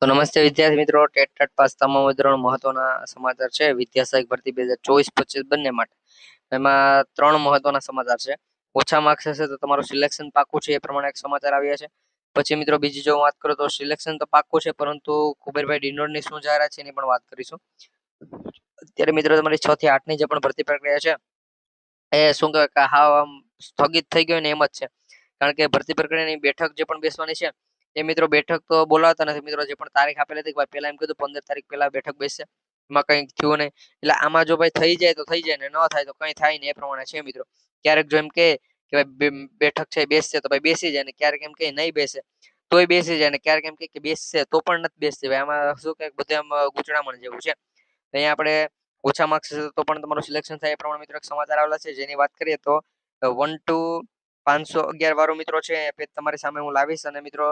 તો નમસ્તે વિદ્યાર્થી મિત્રો, ટેટ ટાટ પાસ તમામ ઉમેદવારો મહત્વના સમાચાર છે. વિદ્યા સહાયક ભરતી 2024-25 બંને માટે એમાં ત્રણ મહત્વના સમાચાર છે. ઓછા માર્ક્સ હશે તો તમારું સિલેક્શન પાક્કું છે, એ પ્રમાણે એક સમાચાર આવ્યા છે. પછી મિત્રો બીજી જો વાત કરું તો સિલેક્શન તો પાક્કું છે, પરંતુ કુબેરભાઈ ડિંડોરની શું જાહેરાત છે એની પણ વાત કરીશું. અત્યારે મિત્રો તમારી 6 થી 8 ની જે પણ ભરતી પ્રક્રિયા છે એ શું કહેવાય કે હાવ આમ સ્થગિત થઈ ગયો ને એમ જ છે. કારણ કે ભરતી પ્રક્રિયાની બેઠક જે પણ બેસવાની છે એ મિત્રો બેઠક તો બોલાવતા નથી. મિત્રો જે પણ તારીખ આપેલી હતી કે પેલા એમ કીધું 15 તારીખ પહેલા બેઠક બેસશે, એમાં કંઈ થયું નહીં. એટલે આમાં જો ભાઈ થઈ જાય તો થઈ જાય ને ન થાય તો કંઈ થાય નહીં, એ પ્રમાણે છે મિત્રો. ક્યારેક જો એમ કે ભાઈ બેઠક છે બેસશે તો ભાઈ બેસી જાય, ને ક્યારેક એમ કે નહીં બેસે તોય બેસી જાય, ને ક્યારેક એમ કે બેસશે તો પણ નથી બેસતી. ભાઈ આમાં શું કે બધું આમ ગૂંચળામણ જેવું છે. અહીંયા આપણે ઓછા માર્ક્સ તો પણ તમારું સિલેક્શન થાય એ પ્રમાણે મિત્રો એક સમાચાર આવેલા છે, જેની વાત કરીએ તો 1 to 511 વાળું મિત્રો છે એ પેજ તમારી સામે હું લાવીશ. અને મિત્રો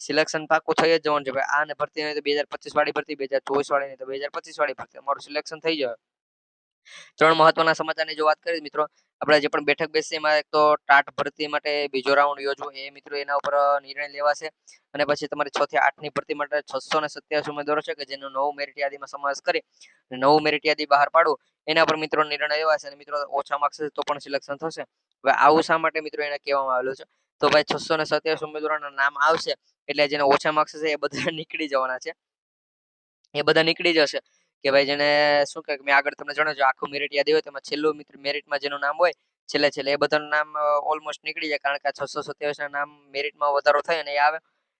સિલેક્શન પાકું થઈ જ જવાનું છે ભાઈ. આ ને ભરતી નહીં તો 2025 વાળી ભરતી, 2024 વાળી નહીં તો 2025 વાળી ભરતી, અમારું સિલેક્શન થઈ જાય. ત્રણ મહત્વના સમાચારની જો વાત કરીએ મિત્રો, આપણે જે પણ બેઠક બેસશે એમાં એક તો ટાટ ભરતી માટે બીજો રાઉન્ડ યોજવો, એ મિત્રો એના ઉપર નિર્ણય લેવાશે. અને પછી તમારી 6 થી 8 ની ભરતી માટે 627 ઉમેદવારો છે કે જેનો નવું મેરિટ યાદીમાં સમાવેશ કરી નવું મેરિટ યાદી બહાર પાડવું, એના પર મિત્રો નિર્ણય લેવાશે. અને મિત્રો ઓછા માર્ક્સ તો પણ સિલેક્શન થશે. હવે આવું શા માટે મિત્રો એને કહેવામાં આવેલું છે? તો ભાઈ 627 ઉમેદવારોના નામ આવશે એટલે જેને ઓછા માર્ક્સ છે એ બધા નીકળી જવાના છે. એ બધા નીકળી જશે કે ભાઈ જેને શું કહે, મેં આગળ તમને જણાવ્યું આખું મેરિટ યાદી હોય તેમાં છેલ્લું મેરિટમાં જેનું નામ હોય છેલ્લે છેલ્લે એ બધાનું નામ ઓલમોસ્ટ નીકળી જાય. કારણ કે 627 ના નામ મેરિટમાં વધારો થાય અને એ આવે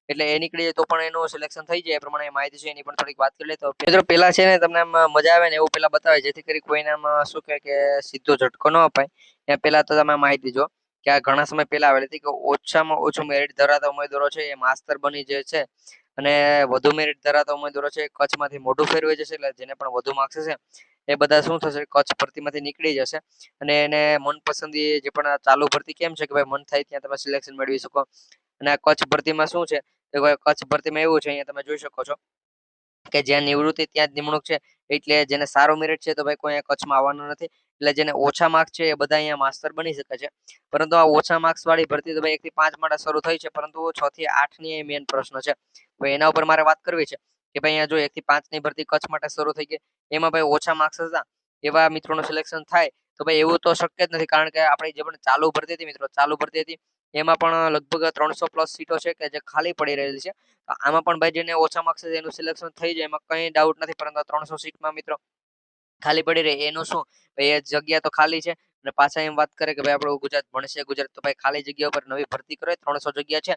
એટલે એ નીકળી જાય તો પણ એનું સિલેક્શન થઈ જાય. એ પ્રમાણે માહિતી છે એની પણ થોડીક વાત કરી લે તો મિત્રો પેલા છે ને તમને આમ મજા આવે ને એવું પેલા બતાવે, જેથી કરી કોઈને આમ શું કહે કે સીધો ઝટકો ન અપાય. એ પેલા તો તમે માહિતી જો કે આ ઘણા સમય પહેલા આવેલી હતી કે ઓછામાં ઓછું મેરિટ ધરાવતા ઉમેદવારો છે એ માસ્તર બની જે છે, અને વધુ મેરિટ ધરાવતા ઉમેદવારો છે કચ્છમાંથી મોઢું ફેરવાઈ જશે. એટલે જેને પણ વધુ માર્ક્સ હશે એ બધા શું થશે, કચ્છ ભરતીમાંથી નીકળી જશે. અને એને મનપસંદી જે પણ ચાલુ ભરતી કેમ છે કે ભાઈ મન થાય ત્યાં તમે સિલેક્શન મેળવી શકો. અને આ કચ્છ ભરતીમાં શું છે કે કચ્છ ભરતીમાં એવું છે, અહીંયા તમે જોઈ શકો છો કે જ્યાં નિવૃત્તિ ત્યાં જ નિમણૂક છે. એટલે જેને સારું મેરિટ છે તો ભાઈ કોઈ કચ્છમાં આવવાનું નથી. એટલે જેને ઓછા માર્ક્સ છે એ બધા અહીંયા માસ્તર બની શકે છે. પરંતુ આ ઓછા માર્ક્સ વાળી ભરતી તો ભાઈ 1 થી 5 માટે શરૂ થઈ છે, પરંતુ 6 થી 8 ની મેઇન પ્રશ્ન છે. ભાઈ એના ઉપર મારે વાત કરવી છે કે ભાઈ અહીંયા જો 1 થી 5 ની ભરતી કચ્છ માટે શરૂ થઈ ગઈ, એમાં ભાઈ ઓછા માર્ક્સ હતા એવા મિત્રોનું સિલેક્શન થાય તો ભાઈ એવું તો શક્ય જ નથી. કારણ કે આપણે જે પણ ચાલુ ભરતી હતી મિત્રો, ચાલુ ભરતી હતી એમાં પણ લગભગ 300 પ્લસ સીટો છે કે જે ખાલી પડી રહેલી છે. આમાં પણ ભાઈ જેને ઓછા માર્ક્સ છે એનું સિલેક્શન થઈ જાય, એમાં કંઈ ડાઉટ નથી. પરંતુ 300 સીટમાં મિત્રો ખાલી પડી રહે એનું શું, ભાઈ એ જગ્યા તો ખાલી છે. અને પાછા એમ વાત કરે કે ભાઈ આપણું ગુજરાત ભણશે ગુજરાત, તો ભાઈ ખાલી જગ્યા ઉપર નવી ભરતી કરે 300 જગ્યા છે,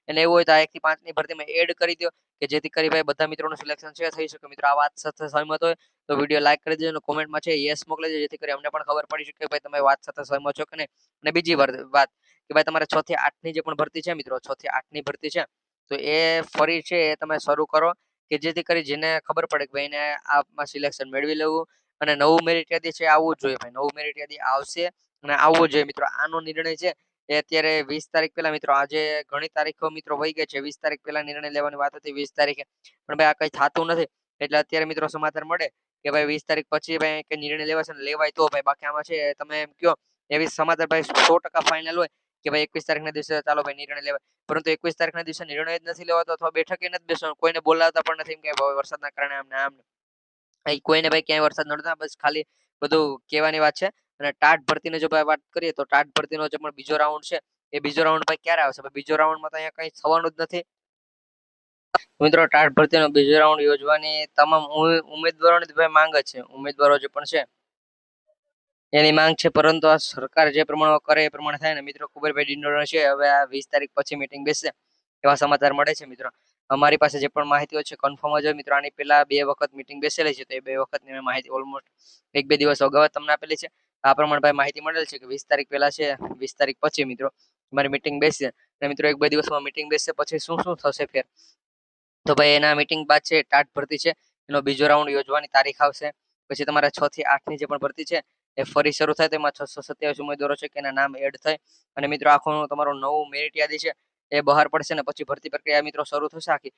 અને એવું હોય તો આ 1 થી 5 ની ભરતીમાં એડ કરી દો કે જેથી કરી ભાઈ બધા મિત્રોનું સિલેક્શન છે થઈ શકે. મિત્રો આ વાત સાથે સહમત હોય તો વિડીયો લાઈક કરી દેજો અને કોમેન્ટમાં છે યસ મોકલી દેજો, જેથી કરી અમને પણ ખબર પડી શકે ભાઈ તમે વાત સાથે સહમત છો કે નહીં. અને બીજી વાત કે ભાઈ તમારે 6 થી 8 ની જે પણ ભરતી છે મિત્રો, 6 થી 8 ની ભરતી છે તો એ ફરી છે એ તમે શરૂ કરો કે જેથી કરી જેને ખબર પડે કે ભાઈ એને આમાં સિલેક્શન મેળવી લેવું. અને નવું મેરિટ યાદી છે આવવું જ જોઈએ ભાઈ, નવું મેરિટ યાદી આવશે અને આવવું જોઈએ મિત્રો. આનો નિર્ણય છે એ અત્યારે 20 તારીખ પહેલા મિત્રો, આજે ઘણી તારીખો મિત્રો વહી ગઈ છે, 20 તારીખ પહેલા નિર્ણય લેવાની વાત હતી 20 તારીખે, પણ ભાઈ આ કંઈ થતું નથી. એટલે અત્યારે મિત્રો સમાચાર મળે કે ભાઈ 20 તારીખ પછી ભાઈ કે નિર્ણય લેવાશે ને લેવાય તો ભાઈ, બાકી આમાં છે તમે એમ કયો એવી સમાચાર ભાઈ 100% ફાઇનલ હોય કે ભાઈ 21 તારીખના દિવસે ચાલો ભાઈ નિર્ણય લેવાય, પરંતુ 21 તારીખના દિવસે નિર્ણય જ નથી લેવાતો અથવા બેઠકે નથી બેસવાનું, કોઈને બોલાવતા પણ નથી. એમ કે વરસાદના કારણે આમ કોઈને ભાઈ ક્યાંય વરસાદ નડતા, બસ ખાલી બધું કહેવાની વાત છે. અને ટાટ ભરતીને જો ભાઈ વાત કરીએ તો ટાટ ભરતીનો જે પણ બીજો રાઉન્ડ છે એ બીજો રાઉન્ડ ભાઈ ક્યારે આવશે? બીજો રાઉન્ડમાં તો અહીંયા કંઈ થવાનું જ નથી મિત્રો. ટાટ ભરતીનો બીજો રાઉન્ડ યોજવાની તમામ ઉમેદવારોની ભાઈ માંગ છે, ઉમેદવારો જે પણ છે એની માંગ છે, પરંતુ આ સરકાર જે પ્રમાણે કરે એ પ્રમાણે થાય ને મિત્રો. કુબેરભાઈ ડિંડોર છે હવે આ 20 તારીખ પછી મીટિંગ બેસશે એવા સમાચાર મળે છે મિત્રો. અમારી પાસે જે પણ માહિતીઓ છે કન્ફર્મ જ હોય મિત્રો. આની પહેલા 2 વખત મીટિંગ બેસેલી છે, તો એ 2 વખતની મેં માહિતી ઓલમોસ્ટ 1-2 દિવસ અગાઉ તમને આપેલી છે. આ પ્રમાણે ભાઈ માહિતી મળેલ છે કે 20 તારીખ પહેલા છે, 20 તારીખ પછી મિત્રો અમારી મીટિંગ બેસશે. અને મિત્રો 1-2 દિવસમાં મીટિંગ બેસશે પછી શું શું થશે ફેર, તો ભાઈ એના મીટિંગ બાદ છે ટાટ ભરતી છે એનો બીજો રાઉન્ડ યોજવાની તારીખ આવશે. પછી તમારા 6 થી 8 ની જે પણ ભરતી છે એ ફરી શરૂ થાય, તેમાં 627 ઉમેદવારો છે કે એના નામ એડ થાય. અને મિત્રો આખું તમારું નવું મેરિટ યાદી છે એ બહાર પડશે ને પછી ભરતી પ્રક્રિયા મિત્રો શરૂ થશે આખી.